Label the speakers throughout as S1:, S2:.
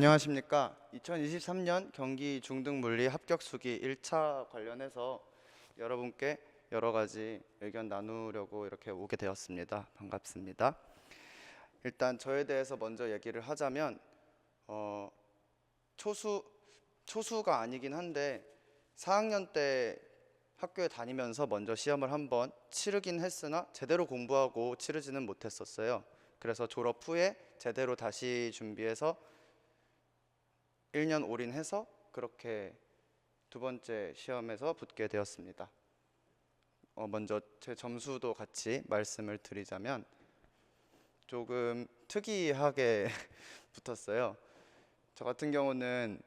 S1: 안녕하십니까. 2023년 경기 중등물리 합격수기 1차 관련해서 여러분께 여러 가지 의견 나누려고 이렇게 오게 되었습니다. 반갑습니다. 일단 저에 대해서 먼저 얘기를 하자면 초수가 아니긴 한데 4학년 때 학교에 다니면서 먼저 시험을 한번 치르긴 했으나 제대로 공부하고 치르지는 못했었어요. 그래서 졸업 후에 제대로 다시 준비해서 1년 올인해서 그렇게 두 번째 시험에서 붙게 되었습니다. 먼저 제 점수도 같이 말씀을 드리자면 조금 특이하게 붙었어요. 저 같은 경우는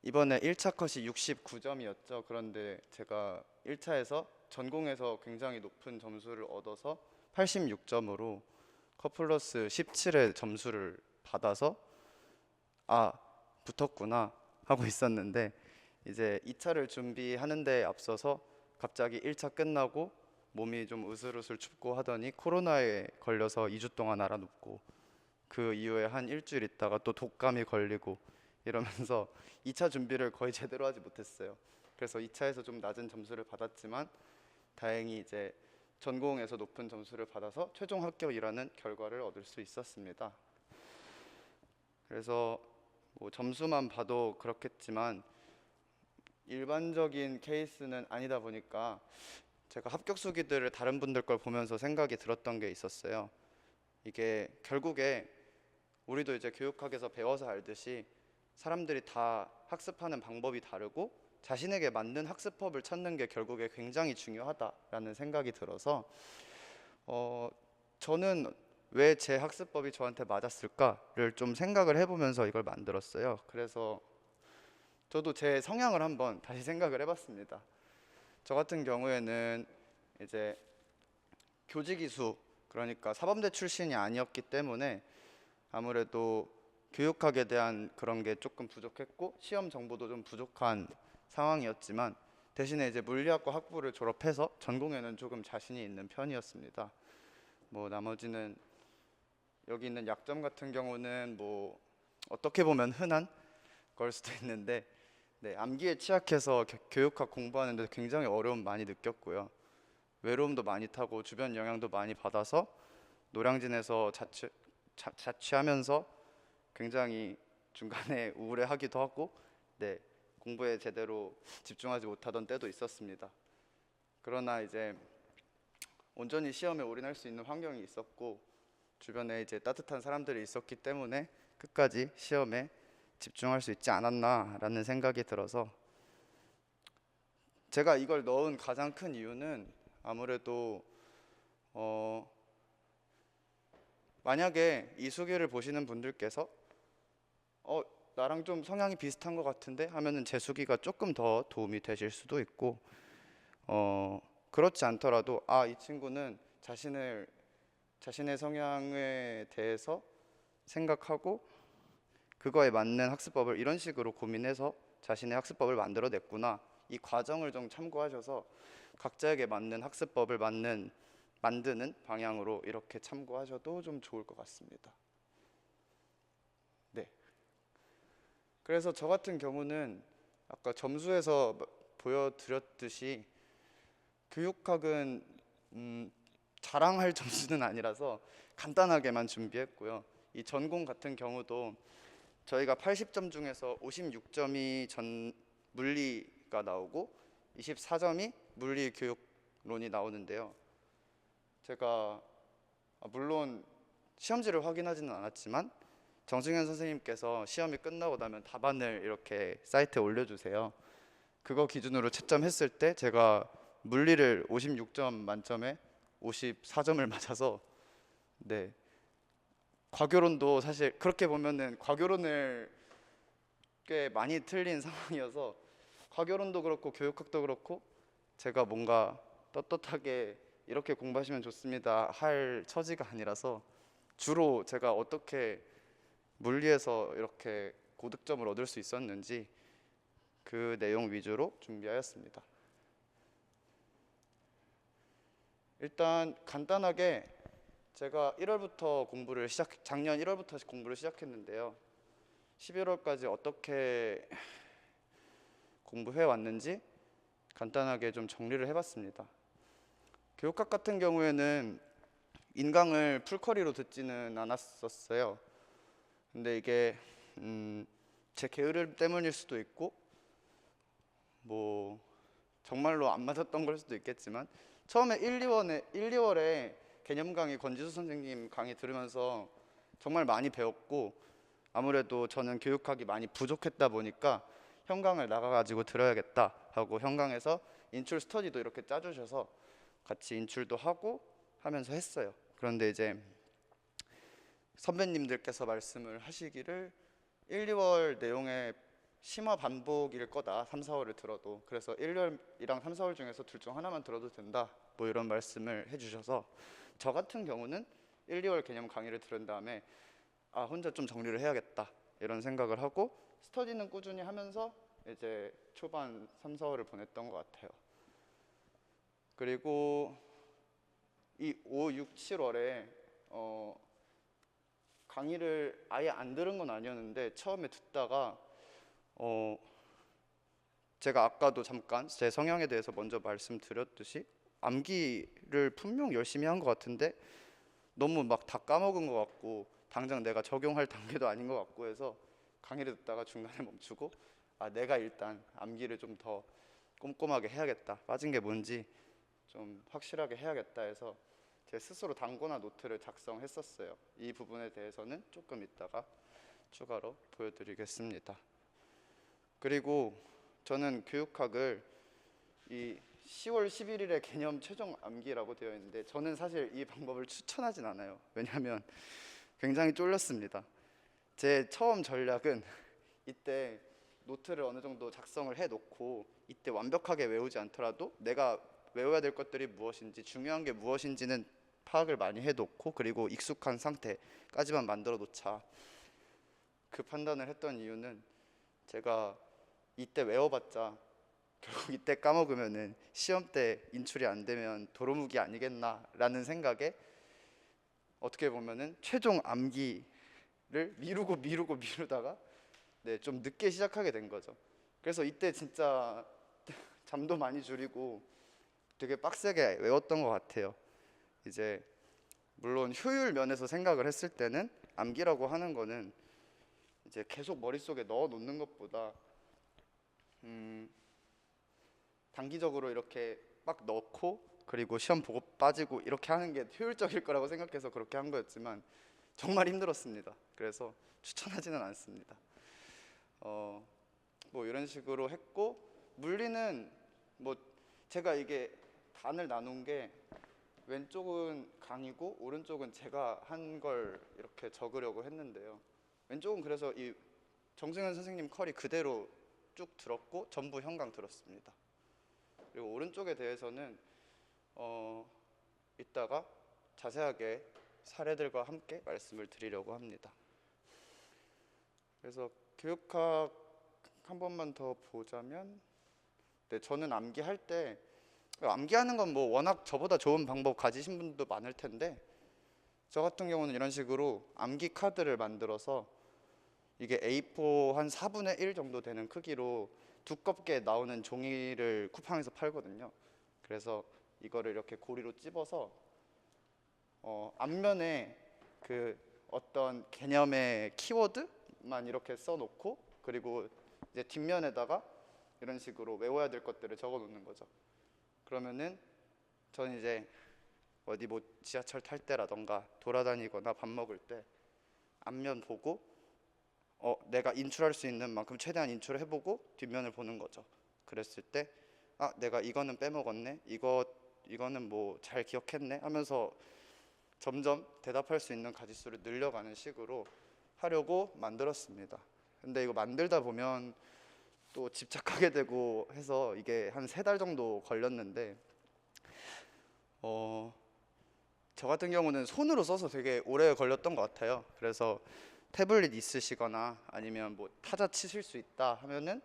S1: 이번에 1차 컷이 69점이었죠. 그런데 제가 1차에서 전공에서 굉장히 높은 점수를 얻어서 86점으로 컷 플러스 17의 점수를 받아서 붙었구나 하고 있었는데, 이제 2차를 준비하는 데 앞서서 갑자기 1차 끝나고 몸이 좀 으슬으슬 춥고 하더니 코로나에 걸려서 2주 동안 알아눕고, 그 이후에 한 일주일 있다가 또 독감이 걸리고 이러면서 2차 준비를 거의 제대로 하지 못했어요. 그래서 2차에서 좀 낮은 점수를 받았지만 다행히 이제 전공에서 높은 점수를 받아서 최종 합격이라는 결과를 얻을 수 있었습니다. 그래서 뭐 점수만 봐도 그렇겠지만 일반적인 케이스는 아니다 보니까 제가 합격 수기들을 다른 분들 걸 보면서 생각이 들었던 게 있었어요. 이게 결국에 우리도 이제 교육학에서 배워서 알듯이 사람들이 다 학습하는 방법이 다르고 자신에게 맞는 학습법을 찾는 게 결국에 굉장히 중요하다라는 생각이 들어서 저는 왜 제 학습법이 저한테 맞았을까를 좀 생각을 해보면서 이걸 만들었어요. 그래서 저도 제 성향을 한번 다시 생각을 해봤습니다. 저 같은 경우에는 이제 교직이수, 그러니까 사범대 출신이 아니었기 때문에 아무래도 교육학에 대한 그런 게 조금 부족했고 시험 정보도 좀 부족한 상황이었지만, 대신에 이제 물리학과 학부를 졸업해서 전공에는 조금 자신이 있는 편이었습니다. 뭐 나머지는 여기 있는 약점 같은 경우는 뭐 어떻게 보면 흔한 걸 수도 있는데, 암기에 취약해서 교육학 공부하는데 굉장히 어려움 많이 느꼈고요. 외로움도 많이 타고 주변 영향도 많이 받아서 노량진에서 자취하면서 굉장히 중간에 우울해하기도 하고, 공부에 제대로 집중하지 못하던 때도 있었습니다. 그러나 이제 온전히 시험에 올인할 수 있는 환경이 있었고 주변에 이제 따뜻한 사람들이 있었기 때문에 끝까지 시험에 집중할 수 있지 않았나라는 생각이 들어서, 제가 이걸 넣은 가장 큰 이유는 아무래도 만약에 이 수기를 보시는 분들께서 나랑 좀 성향이 비슷한 것 같은데 하면은 제 수기가 조금 더 도움이 되실 수도 있고, 그렇지 않더라도 이 친구는 자신의 성향에 대해서 생각하고 그거에 맞는 학습법을 이런 식으로 고민해서 자신의 학습법을 만들어냈구나, 이 과정을 좀 참고하셔서 각자에게 맞는 학습법을 만드는 방향으로 이렇게 참고하셔도 좀 좋을 것 같습니다. 그래서 저 같은 경우는 아까 점수에서 보여드렸듯이 교육학은 자랑할 점수는 아니라서 간단하게만 준비했고요. 이 전공 같은 경우도 저희가 80점 중에서 56점이 물리가 나오고 24점이 물리교육론이 나오는데요. 제가 물론 시험지를 확인하지는 않았지만 정승현 선생님께서 시험이 끝나고 나면 답안을 이렇게 사이트에 올려주세요. 그거 기준으로 채점했을 때 제가 물리를 56점 만점에 54점을 맞아서, 과교론도 사실 그렇게 보면은 과교론을 꽤 많이 틀린 상황이어서 과교론도 그렇고 교육학도 그렇고 제가 뭔가 떳떳하게 이렇게 공부하시면 좋습니다 할 처지가 아니라서 주로 제가 어떻게 물리에서 이렇게 고득점을 얻을 수 있었는지 그 내용 위주로 준비하였습니다. 일단 간단하게 제가 작년 1월부터 공부를 시작했는데요. 11월까지 어떻게 공부해 왔는지 간단하게 좀 정리를 해봤습니다. 교육학 같은 경우에는 인강을 풀커리로 듣지는 않았었어요. 근데 이게 제 게으름 때문일 수도 있고 뭐 정말로 안 맞았던 걸 수도 있겠지만 처음에 1, 2월에 개념 강의 권지수 선생님 강의 들으면서 정말 많이 배웠고 아무래도 저는 교육학이 많이 부족했다 보니까 현강을 나가가지고 들어야겠다 하고 현강에서 인출 스터디도 이렇게 짜주셔서 같이 인출도 하고 하면서 했어요. 그런데 이제 선배님들께서 말씀을 하시기를 1, 2월 내용의 심화 반복일 거다. 3, 4월을 들어도. 그래서 1월이랑 3, 4월 중에서 둘 중 하나만 들어도 된다. 뭐 이런 말씀을 해주셔서 저 같은 경우는 1, 2월 개념 강의를 들은 다음에 아 혼자 좀 정리를 해야겠다 이런 생각을 하고 스터디는 꾸준히 하면서 이제 초반 3, 4월을 보냈던 것 같아요. 그리고 이 5, 6, 7월에 강의를 아예 안 들은 건 아니었는데 처음에 듣다가 제가 아까도 잠깐 제 성향에 대해서 먼저 말씀드렸듯이 암기를 분명 열심히 한 것 같은데 너무 막 다 까먹은 것 같고 당장 내가 적용할 단계도 아닌 것 같고 해서 강의를 듣다가 중간에 멈추고 아 내가 일단 암기를 좀 더 꼼꼼하게 해야겠다, 빠진 게 뭔지 좀 확실하게 해야겠다 해서 제 스스로 단거나 노트를 작성했었어요. 이 부분에 대해서는 조금 이따가 추가로 보여드리겠습니다. 그리고 저는 교육학을 이 10월 11일에 개념 최종 암기라고 되어 있는데 저는 사실 이 방법을 추천하진 않아요. 왜냐하면 굉장히 쫄렸습니다. 제 처음 전략은 이때 노트를 어느 정도 작성을 해놓고 이때 완벽하게 외우지 않더라도 내가 외워야 될 것들이 무엇인지 중요한 게 무엇인지는 파악을 많이 해놓고 그리고 익숙한 상태까지만 만들어 놓자. 그 판단을 했던 이유는 제가 이때 외워봤자 결국 이때 까먹으면은 시험 때 인출이 안 되면 도루묵이 아니겠나라는 생각에 어떻게 보면은 최종 암기를 미루다가 네, 좀 늦게 시작하게 된 거죠. 그래서 이때 진짜 잠도 많이 줄이고 되게 빡세게 외웠던 것 같아요. 이제 물론 효율 면에서 생각을 했을 때는 암기라고 하는 거는 이제 계속 머릿속에 넣어 놓는 것보다 단기적으로 이렇게 막 넣고 그리고 시험 보고 빠지고 이렇게 하는 게 효율적일 거라고 생각해서 그렇게 한 거였지만 정말 힘들었습니다. 그래서 추천하지는 않습니다. 뭐 이런 식으로 했고 물리는 뭐 제가 이게 단을 나눈 게 왼쪽은 강의고 오른쪽은 제가 한 걸 이렇게 적으려고 했는데요. 왼쪽은 그래서 이 정승현 선생님 컬이 그대로 쭉 들었고 전부 현강 들었습니다. 그리고 오른쪽에 대해서는 이따가 자세하게 사례들과 함께 말씀을 드리려고 합니다. 그래서 교육학 한 번만 더 보자면 네, 저는 암기할 때 암기하는 건 뭐 워낙 저보다 좋은 방법 가지신 분도 많을 텐데 저 같은 경우는 이런 식으로 암기 카드를 만들어서 이게 A4 한 4분의 1 정도 되는 크기로 두껍게 나오는 종이를 쿠팡에서 팔거든요. 그래서 이거를 이렇게 고리로 찝어서 앞면에 그 어떤 개념의 키워드만 이렇게 써놓고 그리고 이제 뒷면에다가 이런 식으로 외워야 될 것들을 적어 놓는 거죠. 그러면은 저는 이제 어디 뭐 지하철 탈 때라던가 돌아다니거나 밥 먹을 때 앞면 보고 내가 인출할 수 있는 만큼 최대한 인출을 해보고 뒷면을 보는 거죠. 그랬을 때 내가 이거는 빼먹었네, 이거는 뭐 잘 기억했네 하면서 점점 대답할 수 있는 가지수를 늘려가는 식으로 하려고 만들었습니다. 근데 이거 만들다 보면 또 집착하게 되고 해서 이게 한 3달 정도 걸렸는데 저 같은 경우는 손으로 써서 되게 오래 걸렸던 것 같아요. 그래서 태블릿 있으시거나 아니면 뭐 타자 치실 수 있다 하면은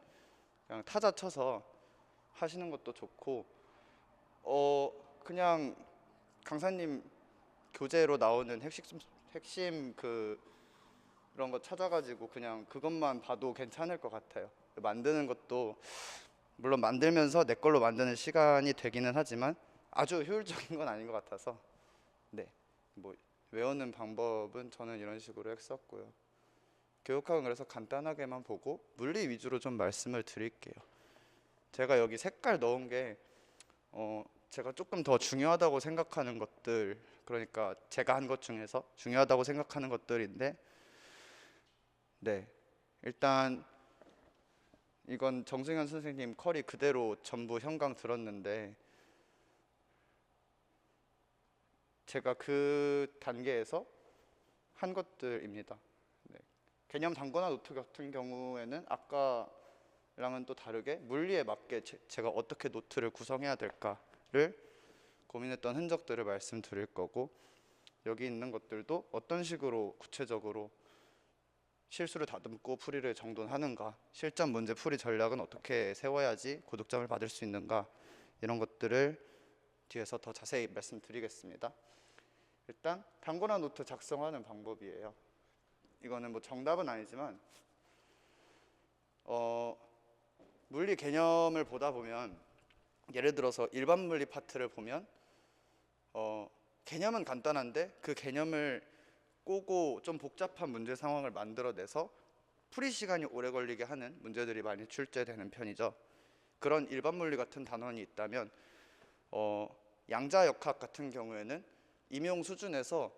S1: 그냥 타자 쳐서 하시는 것도 좋고 그냥 강사님 교재로 나오는 핵심 그 이런 거 찾아가지고 그냥 그것만 봐도 괜찮을 것 같아요. 만드는 것도 물론 만들면서 내 걸로 만드는 시간이 되기는 하지만 아주 효율적인 건 아닌 것 같아서 네, 뭐 외우는 방법은 저는 이런 식으로 했었고요. 교육학은 그래서 간단하게만 보고 물리 위주로 좀 말씀을 드릴게요. 제가 여기 색깔 넣은 게 제가 조금 더 중요하다고 생각하는 것들, 그러니까 제가 한 것 중에서 중요하다고 생각하는 것들인데, 네, 일단 이건 정승현 선생님 컬이 그대로 전부 현강 들었는데 제가 그 단계에서 한 것들입니다. 네. 개념 단거나 노트 같은 경우에는 아까랑은 또 다르게 물리에 맞게 제가 어떻게 노트를 구성해야 될까를 고민했던 흔적들을 말씀드릴 거고, 여기 있는 것들도 어떤 식으로 구체적으로 실수를 다듬고 풀이를 정돈하는가, 실전 문제 풀이 전략은 어떻게 세워야지 고득점을 받을 수 있는가, 이런 것들을 뒤에서 더 자세히 말씀드리겠습니다. 일단 단거나 노트 작성하는 방법이에요. 이거는 뭐 정답은 아니지만 물리 개념을 보다 보면, 예를 들어서 일반 물리 파트를 보면 개념은 간단한데 그 개념을 꼬고 좀 복잡한 문제 상황을 만들어내서 풀이 시간이 오래 걸리게 하는 문제들이 많이 출제되는 편이죠. 그런 일반 물리 같은 단원이 있다면 양자역학 같은 경우에는 임용 수준에서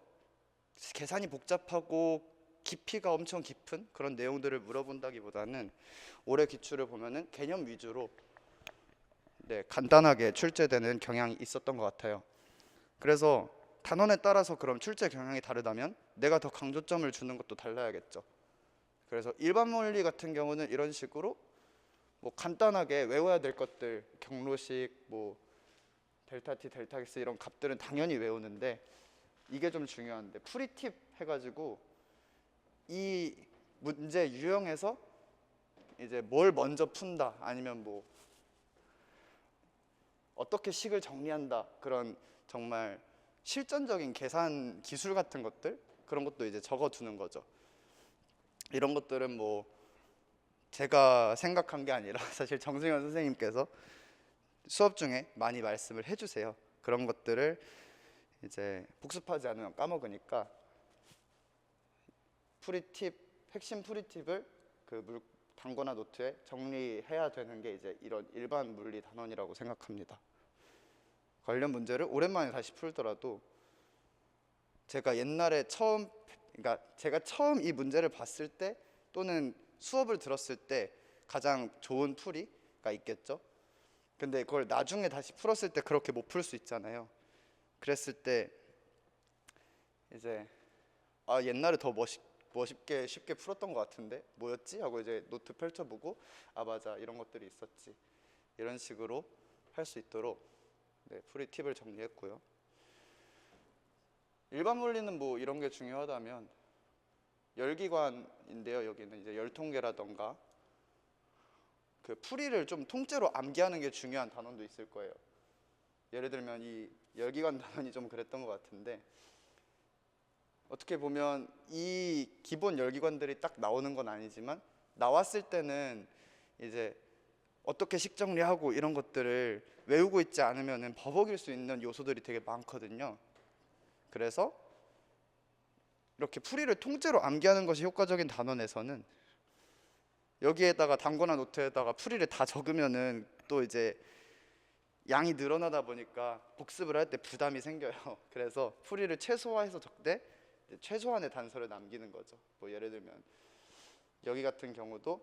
S1: 계산이 복잡하고 깊이가 엄청 깊은 그런 내용들을 물어본다기보다는 올해 기출을 보면은 개념 위주로 간단하게 출제되는 경향이 있었던 것 같아요. 그래서 단원에 따라서 그럼 출제 경향이 다르다면 내가 더 강조점을 주는 것도 달라야겠죠. 그래서 일반 물리 같은 경우는 이런 식으로 뭐 간단하게 외워야 될 것들, 경로식, 뭐 델타 t, 델타 x 이런 값들은 당연히 외우는데 이게 좀 중요한데 풀이 팁 해가지고 이 문제 유형에서 이제 뭘 먼저 푼다, 아니면 뭐 어떻게 식을 정리한다, 그런 정말 실전적인 계산 기술 같은 것들, 그런 것도 이제 적어두는 거죠. 이런 것들은 뭐 제가 생각한 게 아니라 사실 정승현 선생님께서 수업 중에 많이 말씀을 해주세요. 그런 것들을 이제 복습하지 않으면 까먹으니까 풀이팁, 핵심 풀이팁을 그 단거나 노트에 정리해야 되는 게 이제 이런 일반 물리 단원이라고 생각합니다. 관련 문제를 오랜만에 다시 풀더라도 제가 옛날에 그러니까 제가 처음 이 문제를 봤을 때 또는 수업을 들었을 때 가장 좋은 풀이가 있겠죠. 근데 그걸 나중에 다시 풀었을 때 그렇게 못 풀 수 있잖아요. 그랬을 때 이제 옛날에 더 멋있게 쉽게 풀었던 것 같은데 뭐였지? 하고 이제 노트 펼쳐보고 맞아, 이런 것들이 있었지, 이런 식으로 할 수 있도록 풀이 팁을 정리했고요. 일반 물리는 뭐 이런 게 중요하다면 열기관인데요. 여기는 이제 열통계라던가 그 풀이를 좀 통째로 암기하는 게 중요한 단원도 있을 거예요. 예를 들면 이 열기관 단원이 좀 그랬던 것 같은데, 어떻게 보면 이 기본 열기관들이 딱 나오는 건 아니지만 나왔을 때는 이제 어떻게 식 정리하고 이런 것들을 외우고 있지 않으면 버벅일 수 있는 요소들이 되게 많거든요. 그래서 이렇게 풀이를 통째로 암기하는 것이 효과적인 단원에서는 여기에다가 단거나 노트에다가 풀이를 다 적으면은 또 이제 양이 늘어나다 보니까 복습을 할 때 부담이 생겨요. 그래서 풀이를 최소화해서 적되 최소한의 단서를 남기는 거죠. 뭐 예를 들면 여기 같은 경우도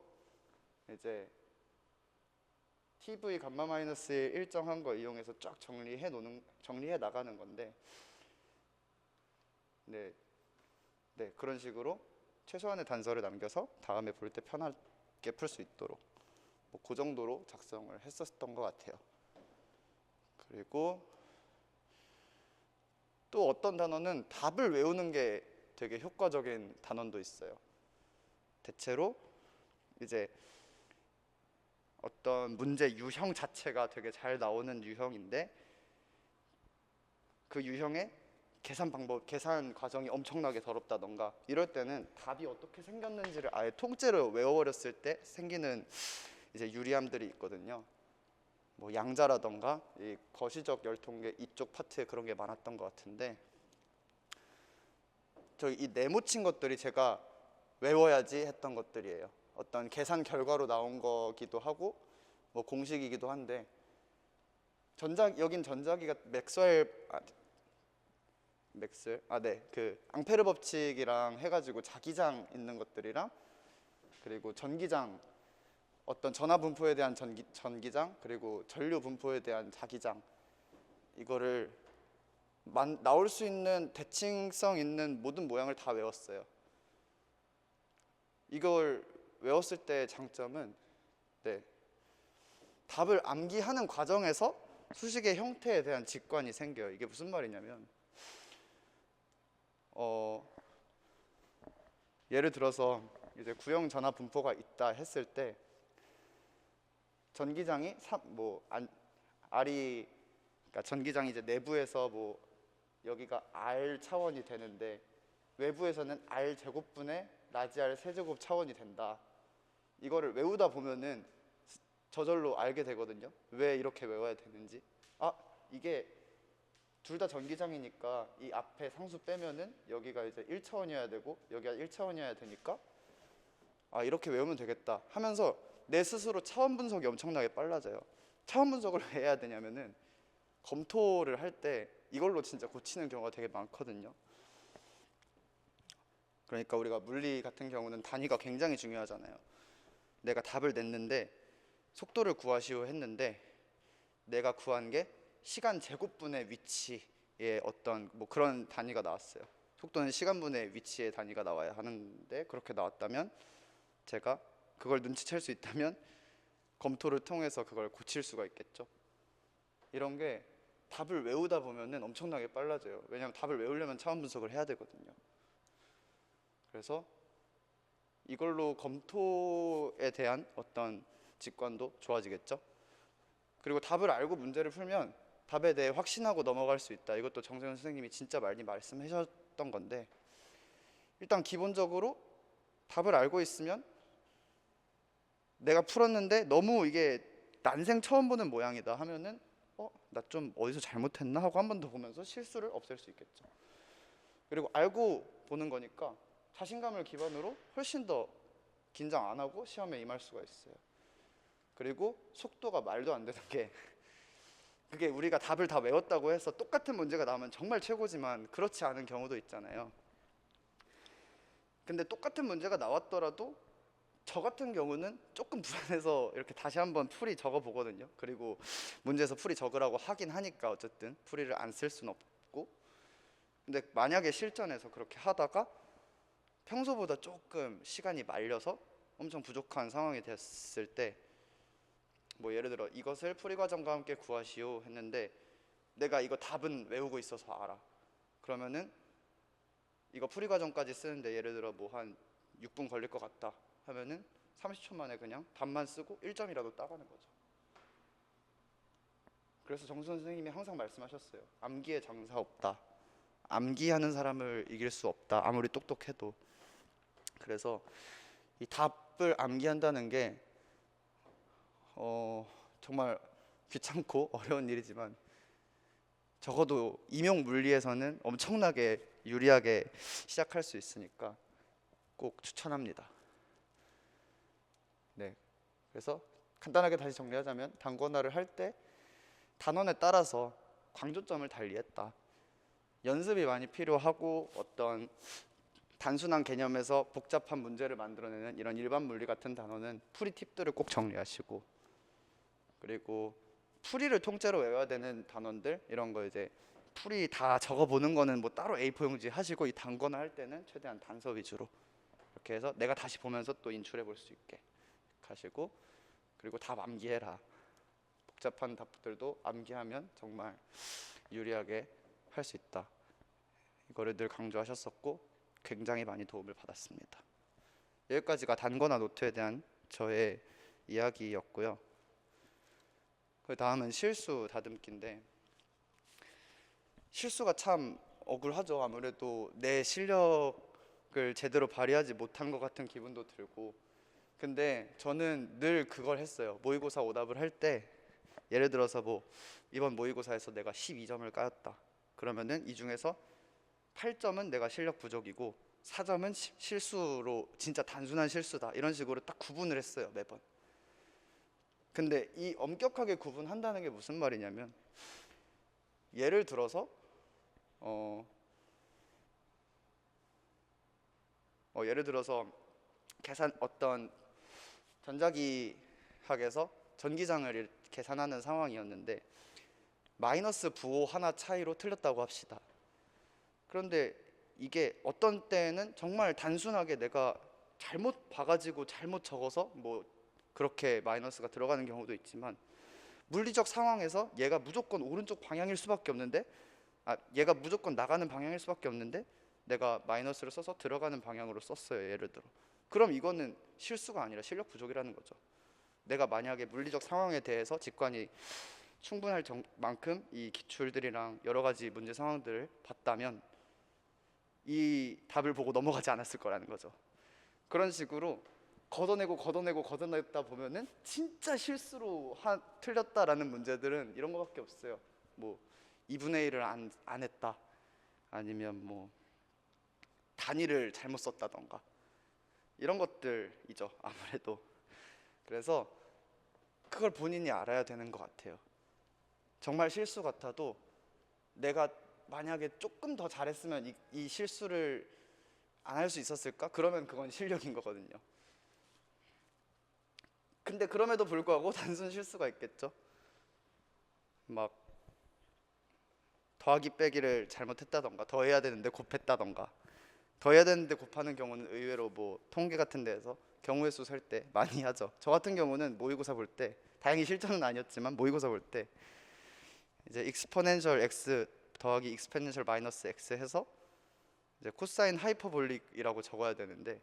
S1: 이제 TV 감마 마이너스 1 일정한 거 이용해서 쫙 정리해 나가는 건데, 네, 그런 식으로 최소한의 단서를 남겨서 다음에 볼 때 편하게 풀 수 있도록 뭐 그 정도로 작성을 했었던 것 같아요. 그리고 또 어떤 단어는 답을 외우는 게 되게 효과적인 단원도 있어요. 대체로 이제 어떤 문제 유형 자체가 되게 잘 나오는 유형인데 그 유형에 계산 과정이 엄청나게 더럽다던가 이럴 때는 답이 어떻게 생겼는지를 아예 통째로 외워버렸을 때 생기는 이제 유리함들이 있거든요. 뭐 양자라던가 이 거시적 열통계 이쪽 파트에 그런 게 많았던 것 같은데, 저 이 네모친 것들이 제가 외워야지 했던 것들이에요. 어떤 계산 결과로 나온 거기도 하고 뭐 공식이기도 한데, 여긴 전자기가 그 앙페르 법칙이랑 해가지고 자기장 있는 것들이랑, 그리고 전기장, 어떤 전하 분포에 대한 전기장, 그리고 전류 분포에 대한 자기장, 이거를 나올 수 있는 대칭성 있는 모든 모양을 다 외웠어요. 이걸 외웠을 때의 장점은, 답을 암기하는 과정에서 수식의 형태에 대한 직관이 생겨요. 이게 무슨 말이냐면, 예를 들어서 이제 구형 전하 분포가 있다 했을 때, 전기장이 그러니까 전기장이 이제 내부에서 뭐 여기가 R 차원이 되는데, 외부에서는 R 제곱분의 라지 R 세제곱 차원이 된다. 이거를 외우다 보면은 저절로 알게 되거든요. 왜 이렇게 외워야 되는지. 이게 둘 다 전기장이니까 이 앞에 상수 빼면은 여기가 이제 1차원이어야 되고 여기가 1차원이어야 되니까 이렇게 외우면 되겠다 하면서 내 스스로 차원 분석이 엄청나게 빨라져요. 차원 분석을 왜 해야 되냐면은 검토를 할 때 이걸로 진짜 고치는 경우가 되게 많거든요. 그러니까 우리가 물리 같은 경우는 단위가 굉장히 중요하잖아요. 내가 답을 냈는데 속도를 구하시오 했는데, 내가 구한 게 시간 제곱분의 위치의 어떤 뭐 그런 단위가 나왔어요. 속도는 시간분의 위치의 단위가 나와야 하는데, 그렇게 나왔다면 제가 그걸 눈치챌 수 있다면 검토를 통해서 그걸 고칠 수가 있겠죠. 이런 게 답을 외우다 보면은 엄청나게 빨라져요. 왜냐하면 답을 외우려면 차원 분석을 해야 되거든요. 그래서 이걸로 검토에 대한 어떤 직관도 좋아지겠죠. 그리고 답을 알고 문제를 풀면 답에 대해 확신하고 넘어갈 수 있다. 이것도 정세훈 선생님이 진짜 많이 말씀하셨던 건데, 일단 기본적으로 답을 알고 있으면 내가 풀었는데 너무 이게 난생 처음 보는 모양이다 하면은 나 좀 어디서 잘못했나 하고 한 번 더 보면서 실수를 없앨 수 있겠죠. 그리고 알고 보는 거니까 자신감을 기반으로 훨씬 더 긴장 안 하고 시험에 임할 수가 있어요. 그리고 속도가 말도 안 되는 게, 그게 우리가 답을 다 외웠다고 해서 똑같은 문제가 나오면 정말 최고지만 그렇지 않은 경우도 있잖아요. 근데 똑같은 문제가 나왔더라도 저 같은 경우는 조금 불안해서 이렇게 다시 한번 풀이 적어 보거든요. 그리고 문제에서 풀이 적으라고 하긴 하니까 어쨌든 풀이를 안 쓸 수는 없고, 근데 만약에 실전에서 그렇게 하다가 평소보다 조금 시간이 말려서 엄청 부족한 상황이 됐을 때, 뭐 예를 들어 이것을 풀이 과정과 함께 구하시오 했는데 내가 이거 답은 외우고 있어서 알아. 그러면은 이거 풀이 과정까지 쓰는데 예를 들어 뭐 한 6분 걸릴 것 같다 하면은 30초 만에 그냥 답만 쓰고 1점이라도 따가는 거죠. 그래서 정수선 선생님이 항상 말씀하셨어요. 암기에 장사 없다. 암기하는 사람을 이길 수 없다. 아무리 똑똑해도. 그래서 이 답을 암기한다는 게 정말 귀찮고 어려운 일이지만 적어도 임용 물리에서는 엄청나게 유리하게 시작할 수 있으니까 꼭 추천합니다. 네, 그래서 간단하게 다시 정리하자면 단권화를 할 때 단원에 따라서 강조점을 달리했다. 연습이 많이 필요하고 어떤 단순한 개념에서 복잡한 문제를 만들어내는 이런 일반 물리 같은 단어는 풀이 팁들을 꼭 정리하시고, 그리고 풀이를 통째로 외워야 되는 단원들 이런 거 이제 풀이 다 적어보는 거는 뭐 따로 A4 용지 하시고, 이 단권화 할 때는 최대한 단서 위주로 이렇게 해서 내가 다시 보면서 또 인출해 볼 수 있게 하시고, 그리고 답 암기해라. 복잡한 답들도 암기하면 정말 유리하게 할 수 있다. 이거를 늘 강조하셨었고 굉장히 많이 도움을 받았습니다. 여기까지가 단권화 노트에 대한 저의 이야기였고요. 그 다음은 실수 다듬기인데, 실수가 참 억울하죠. 아무래도 내 실력을 제대로 발휘하지 못한 것 같은 기분도 들고. 근데 저는 늘 그걸 했어요. 모의고사 오답을 할 때 예를 들어서 뭐 이번 모의고사에서 내가 12점을 까였다. 그러면은 이 중에서 8점은 내가 실력 부족이고 4점은 실수로 진짜 단순한 실수다. 이런 식으로 딱 구분을 했어요, 매번. 근데 이 엄격하게 구분한다는 게 무슨 말이냐면 예를 들어서 어, 예를 들어서 계산 어떤 전자기학에서 전기장을 계산하는 상황이었는데 마이너스 부호 하나 차이로 틀렸다고 합시다. 그런데 이게 어떤 때는 정말 단순하게 내가 잘못 봐가지고 잘못 적어서 뭐 그렇게 마이너스가 들어가는 경우도 있지만 물리적 상황에서 얘가 무조건 오른쪽 방향일 수밖에 없는데 얘가 무조건 나가는 방향일 수밖에 없는데 내가 마이너스를 써서 들어가는 방향으로 썼어요. 예를 들어. 그럼 이거는 실수가 아니라 실력 부족이라는 거죠. 내가 만약에 물리적 상황에 대해서 직관이 충분할 만큼 이 기출들이랑 여러 가지 문제 상황들을 봤다면 이 답을 보고 넘어가지 않았을 거라는 거죠. 그런 식으로 걷어내다 보면은 진짜 실수로 틀렸다라는 문제들은 이런 거밖에 없어요. 뭐 2분의 1을 안 했다, 아니면 뭐 단위를 잘못 썼다던가 이런 것들이죠, 아무래도. 그래서 그걸 본인이 알아야 되는 것 같아요. 정말 실수 같아도 내가 만약에 조금 더 잘했으면 이 실수를 안 할 수 있었을까? 그러면 그건 실력인 거거든요. 근데 그럼에도 불구하고 단순 실수가 있겠죠. 막 더하기 빼기를 잘못했다던가, 더해야 되는데 곱했다던가. 더해야 되는데 곱하는 경우는 의외로 뭐 통계 같은 데에서 경우의 수 셀 때 많이 하죠. 저 같은 경우는 모의고사 볼 때, 다행히 실전은 아니었지만 모의고사 볼 때 이제 익스포넨셜 x 더하기 익스포넨셜 마이너스 x 해서 이제 코사인 하이퍼볼릭이라고 적어야 되는데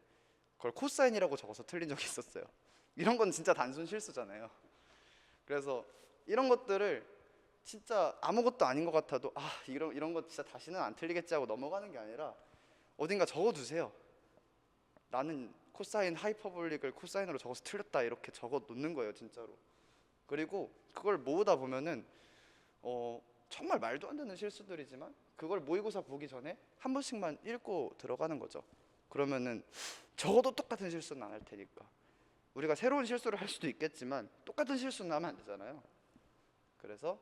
S1: 그걸 코사인이라고 적어서 틀린 적이 있었어요. 이런 건 진짜 단순 실수잖아요. 그래서 이런 것들을 진짜 아무것도 아닌 것 같아도 이런 거 진짜 다시는 안 틀리겠지 하고 넘어가는 게 아니라 어딘가 적어두세요. 나는 코사인 하이퍼볼릭을 코사인으로 적어서 틀렸다, 이렇게 적어 놓는 거예요, 진짜로. 그리고 그걸 모으다 보면은 정말 말도 안 되는 실수들이지만 그걸 모의고사 보기 전에 한 번씩만 읽고 들어가는 거죠. 그러면은 적어도 똑같은 실수는 안 할 테니까. 우리가 새로운 실수를 할 수도 있겠지만 똑같은 실수는 하면 안 되잖아요. 그래서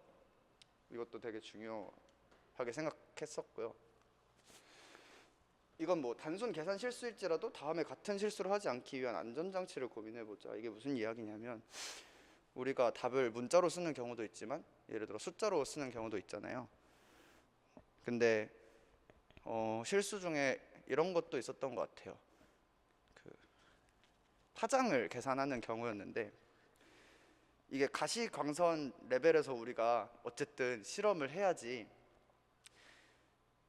S1: 이것도 되게 중요하게 생각했었고요. 이건 뭐 단순 계산 실수일지라도 다음에 같은 실수를 하지 않기 위한 안전장치를 고민해보자. 이게 무슨 이야기냐면 우리가 답을 문자로 쓰는 경우도 있지만 예를 들어 숫자로 쓰는 경우도 있잖아요. 근데 실수 중에 이런 것도 있었던 것 같아요. 그 파장을 계산하는 경우였는데 이게 가시광선 레벨에서 우리가 어쨌든 실험을 해야지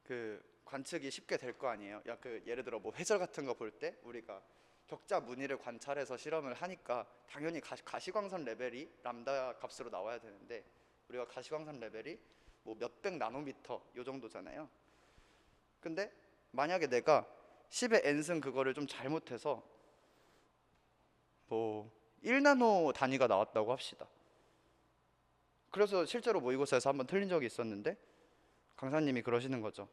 S1: 그 관측이 쉽게 될 거 아니에요. 예를 들어 뭐 회절 같은 거 볼 때 우리가 격자 무늬를 관찰해서 실험을 하니까 당연히 가시광선 레벨이 람다 값으로 나와야 되는데 우리가 가시광선 레벨이 뭐 몇백 나노미터 요 정도잖아요. 근데 만약에 내가 10의 n승 그거를 좀 잘못해서 뭐 1나노 단위가 나왔다고 합시다. 그래서 실제로 모의고사에서 한번 틀린 적이 있었는데 강사님이 그러시는 거죠.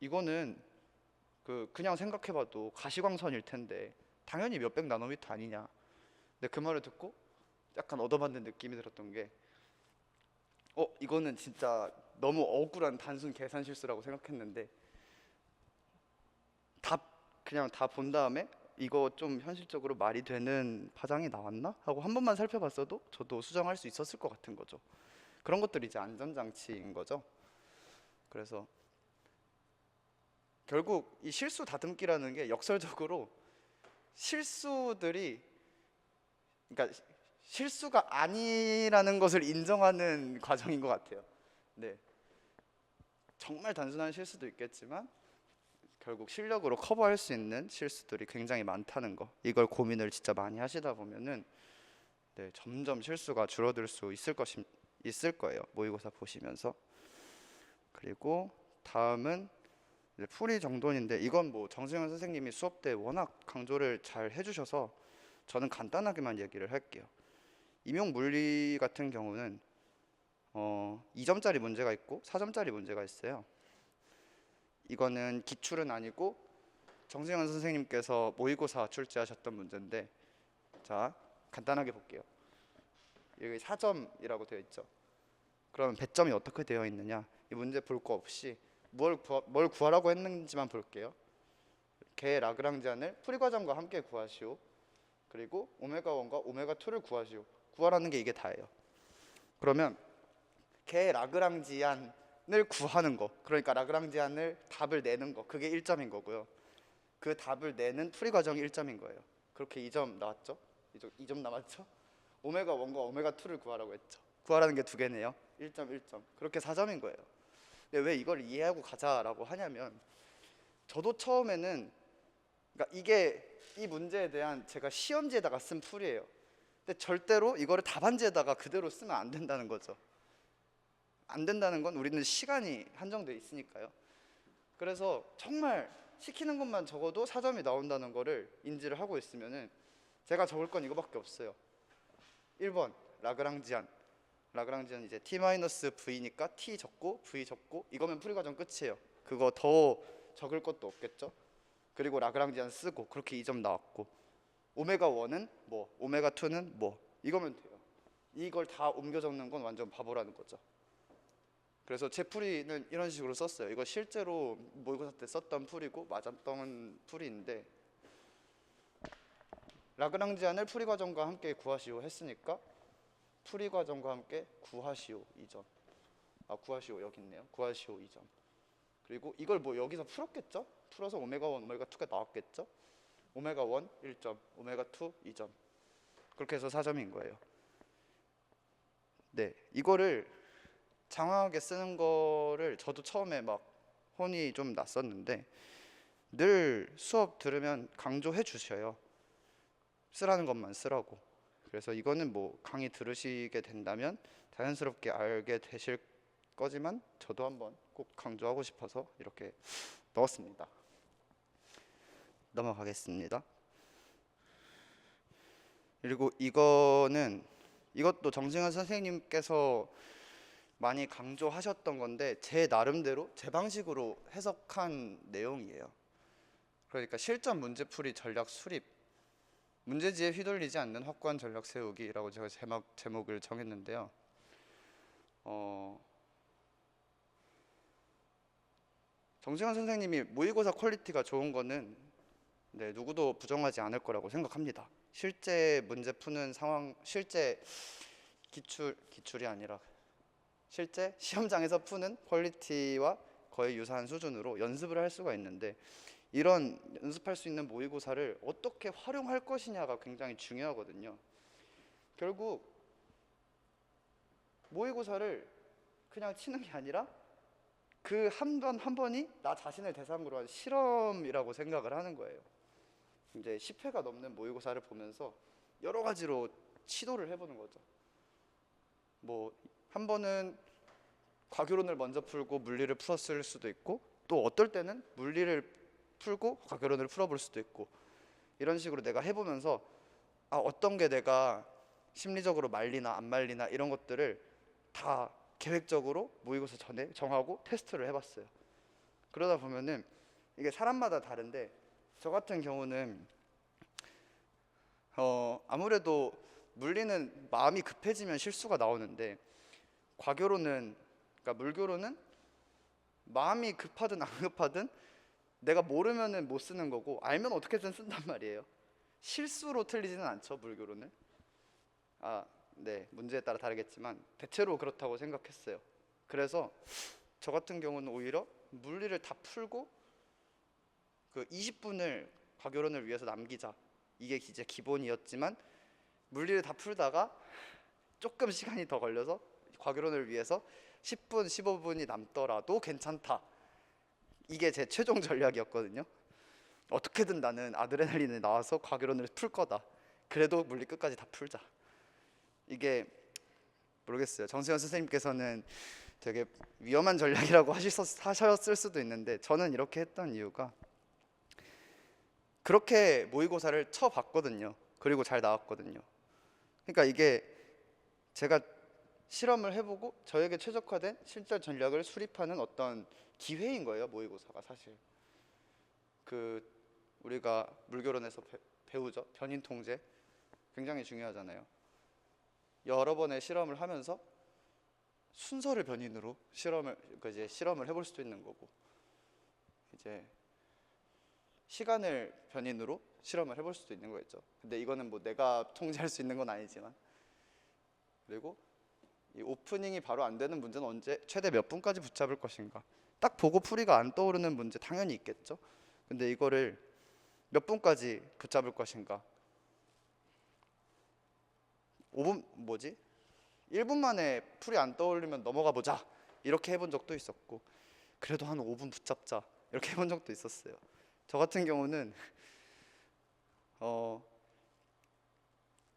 S1: 이거는 그냥 생각해봐도 가시광선일 텐데 당연히 몇백 나노미터 아니냐. 근데 그 말을 듣고 약간 얻어맞는 느낌이 들었던 게 이거는 진짜 너무 억울한 단순 계산 실수라고 생각했는데 그냥 다 본 다음에 이거 좀 현실적으로 말이 되는 파장이 나왔나? 하고 한 번만 살펴봤어도 저도 수정할 수 있었을 것 같은 거죠. 그런 것들이 이제 안전장치인 거죠. 그래서 결국 이 실수 다듬기라는 게 역설적으로 실수들이, 그러니까 실수가 아니라는 것을 인정하는 과정인 것 같아요. 네, 정말 단순한 실수도 있겠지만 결국 실력으로 커버할 수 있는 실수들이 굉장히 많다는 거, 이걸 고민을 진짜 많이 하시다 보면은 점점 실수가 줄어들 수 있을 거예요. 모의고사 보시면서. 그리고 다음은 이제 풀이 정돈인데, 이건 뭐 정승현 선생님이 수업 때 워낙 강조를 잘 해주셔서 저는 간단하게만 얘기를 할게요. 임용 물리 같은 경우는 2점짜리 문제가 있고 4점짜리 문제가 있어요. 이거는 기출은 아니고 정승현 선생님께서 모의고사 출제하셨던 문제인데, 자 간단하게 볼게요. 여기 4점이라고 되어 있죠. 그러면 배점이 어떻게 되어 있느냐, 이 문제 볼 거 없이 뭘 구하라고 했는지만 볼게요. 개 라그랑지안을 풀이 과정과 함께 구하시오. 그리고 오메가1과 오메가2를 구하시오. 구하라는 게 이게 다예요. 그러면 개 라그랑지안을 구하는 거, 그러니까 라그랑지안을 답을 내는 거, 그게 1점인 거고요. 그 답을 내는 풀이 과정이 1점인 거예요. 그렇게 2점 나왔죠? 2점 남았죠? 오메가1과 오메가2를 구하라고 했죠. 구하라는 게 두 개네요. 1점 1점. 그렇게 4점인 거예요. 근데 왜 이걸 이해하고 가자라고 하냐면, 저도 처음에는, 그러니까 이게 이 문제에 대한 제가 시험지에다가 쓴 풀이에요. 근데 절대로 이거를 답안지에다가 그대로 쓰면 안 된다는 거죠. 안 된다는 건 우리는 시간이 한정돼 있으니까요. 그래서 정말 시키는 것만 적어도 4점이 나온다는 거를 인지를 하고 있으면은 제가 적을 건 이거밖에 없어요. 1번 라그랑지안. 라그랑지안 이제 t-v니까 t 적고 v 적고, 이거면 풀이 과정 끝이에요. 그거 더 적을 것도 없겠죠. 그리고 라그랑지안 쓰고, 그렇게 2점 나왔고, 오메가1은 뭐, 오메가2는 뭐, 이거면 돼요. 이걸 다 옮겨 적는 건 완전 바보라는 거죠. 그래서 제 풀이는 이런 식으로 썼어요. 이거 실제로 모의고사 때 썼던 풀이고 맞았던 풀이인데, 라그랑지안을 풀이 과정과 함께 구하시오 했으니까 풀이 과정과 함께 구하시오 2점. 구하시오 여기 있네요. 구하시오 2점. 그리고 이걸 뭐 여기서 풀었겠죠? 풀어서 오메가1, 오메가2가 나왔겠죠? 오메가1 1점, 오메가2 2점. 그렇게 해서 4점인 거예요. 네, 이거를 장황하게 쓰는 거를 저도 처음에 막 혼이 좀 났었는데, 늘 수업 들으면 강조해 주셔요. 쓰라는 것만 쓰라고. 그래서 이거는 뭐 강의 들으시게 된다면 자연스럽게 알게 되실 거지만, 저도 한번 꼭 강조하고 싶어서 이렇게 넣었습니다. 넘어가겠습니다. 그리고 이것도 정승현 선생님께서 많이 강조하셨던 건데, 제 나름대로 제 방식으로 해석한 내용이에요. 그러니까 실전 문제풀이 전략 수립, 문제지에 휘둘리지 않는 확고한 전략 세우기라고 제가 제목을 정했는데요. 정승환 선생님이 모의고사 퀄리티가 좋은 거는 누구도 부정하지 않을 거라고 생각합니다. 실제 문제 푸는 상황, 실제 기출이 아니라 실제 시험장에서 푸는 퀄리티와 거의 유사한 수준으로 연습을 할 수가 있는데, 이런 연습할 수 있는 모의고사를 어떻게 활용할 것이냐가 굉장히 중요하거든요. 결국 모의고사를 그냥 치는 게 아니라 그 한 번이 나 자신을 대상으로 한 실험이라고 생각을 하는 거예요. 이제 10회가 넘는 모의고사를 보면서 여러 가지로 시도를 해보는 거죠. 뭐 한 번은 과교론을 먼저 풀고 물리를 풀었을 수도 있고, 또 어떨 때는 물리를 풀고 과교론을 풀어볼 수도 있고, 이런 식으로 내가 해보면서 어떤 게 내가 심리적으로 말리나 안 말리나 이런 것들을 다 계획적으로 모의고사 전에 정하고 테스트를 해봤어요. 그러다 보면은 이게 사람마다 다른데, 저 같은 경우는 아무래도 물리는 마음이 급해지면 실수가 나오는데, 과교로는, 그러니까 물교로는 마음이 급하든 안 급하든 내가 모르면은 못 쓰는 거고, 알면 어떻게든 쓴단 말이에요. 실수로 틀리지는 않죠, 물교로는. 네, 문제에 따라 다르겠지만 대체로 그렇다고 생각했어요. 그래서 저 같은 경우는 오히려 물리를 다 풀고 그 20분을 과교론을 위해서 남기자, 이게 이제 기본이었지만, 물리를 다 풀다가 조금 시간이 더 걸려서 과교론을 위해서 10분, 15분이 남더라도 괜찮다, 이게 제 최종 전략이었거든요. 어떻게든 나는 아드레날린이 나와서 과교론을 풀 거다. 그래도 물리 끝까지 다 풀자. 이게 모르겠어요. 정승현 선생님께서는 되게 위험한 전략이라고 하셨을 수도 있는데, 저는 이렇게 했던 이유가 그렇게 모의고사를 쳐봤거든요. 그리고 잘 나왔거든요. 그러니까 이게 제가 실험을 해보고 저에게 최적화된 실전 전략을 수립하는 어떤 기회인 거예요. 모의고사가 사실 그 우리가 물교론에서 배우죠. 변인 통제 굉장히 중요하잖아요. 여러 번의 실험을 하면서 순서를 변인으로 이제 실험을 해볼 수도 있는 거고, 이제 시간을 변인으로 실험을 해볼 수도 있는 거겠죠. 근데 이거는 뭐 내가 통제할 수 있는 건 아니지만, 그리고 이 오프닝이 바로 안 되는 문제는 언제 최대 몇 분까지 붙잡을 것인가, 딱 보고 풀이가 안 떠오르는 문제 당연히 있겠죠. 근데 이거를 몇 분까지 붙잡을 것인가, 5분 1분 만에 풀이 안 떠올리면 넘어가 보자 이렇게 해본 적도 있었고, 그래도 한 5분 붙잡자 이렇게 해본 적도 있었어요. 저 같은 경우는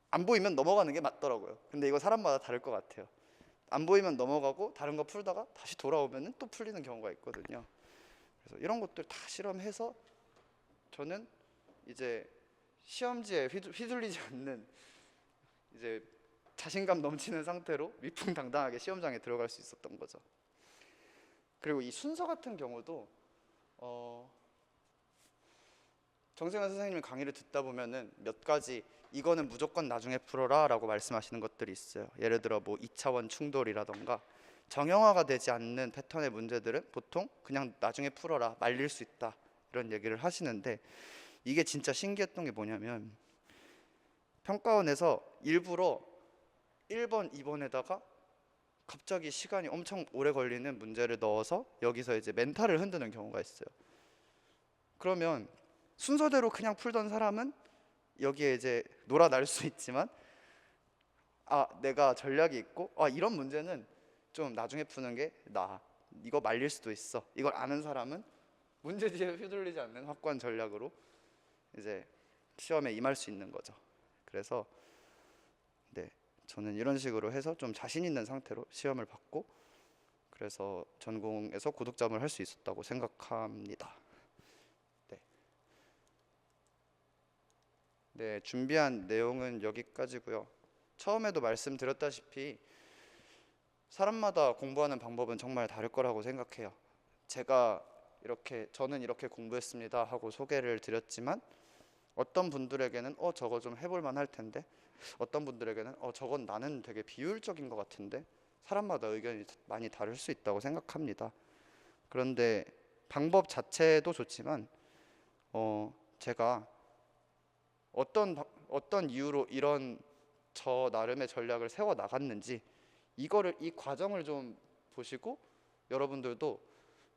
S1: 안 보이면 넘어가는 게 맞더라고요. 근데 이거 사람마다 다를 것 같아요. 안 보이면 넘어가고 다른 거 풀다가 다시 돌아오면 또 풀리는 경우가 있거든요. 그래서 이런 것들 다 실험해서 저는 이제 시험지에 휘둘리지 않는, 이제 자신감 넘치는 상태로 위풍당당하게 시험장에 들어갈 수 있었던 거죠. 그리고 이 순서 같은 경우도 정승환 선생님 강의를 듣다 보면은 몇 가지 이거는 무조건 나중에 풀어라 라고 말씀하시는 것들이 있어요. 예를 들어 뭐 2차원 충돌이라던가 정형화가 되지 않는 패턴의 문제들은 보통 그냥 나중에 풀어라, 말릴 수 있다, 이런 얘기를 하시는데, 이게 진짜 신기했던 게 뭐냐면 평가원에서 일부러 1번, 2번에다가 갑자기 시간이 엄청 오래 걸리는 문제를 넣어서 여기서 이제 멘탈을 흔드는 경우가 있어요. 그러면 순서대로 그냥 풀던 사람은 여기에 이제 놀아날 수 있지만, 내가 전략이 있고 이런 문제는 좀 나중에 푸는 게 나아, 이거 말릴 수도 있어, 이걸 아는 사람은 문제지에 휘둘리지 않는 확고한 전략으로 이제 시험에 임할 수 있는 거죠. 그래서 네, 저는 이런 식으로 해서 좀 자신 있는 상태로 시험을 봤고, 그래서 전공에서 고득점을 할 수 있었다고 생각합니다. 네, 준비한 내용은 여기까지고요. 처음에도 말씀드렸다시피 사람마다 공부하는 방법은 정말 다를 거라고 생각해요. 저는 이렇게 공부했습니다 하고 소개를 드렸지만, 어떤 분들에게는 저거 좀 해볼 만할 텐데, 어떤 분들에게는 저건 나는 되게 비효율적인 것 같은데, 사람마다 의견이 많이 다를 수 있다고 생각합니다. 그런데 방법 자체도 좋지만 제가 어떤 이유로 이런 저 나름의 전략을 세워 나갔는지, 이 과정을 좀 보시고 여러분들도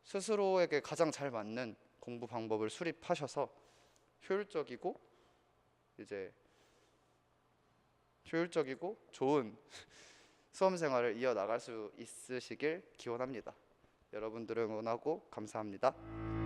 S1: 스스로에게 가장 잘 맞는 공부 방법을 수립하셔서 효율적이고 좋은 수험 생활을 이어나갈 수 있으시길 기원합니다. 여러분들을 응원하고 감사합니다.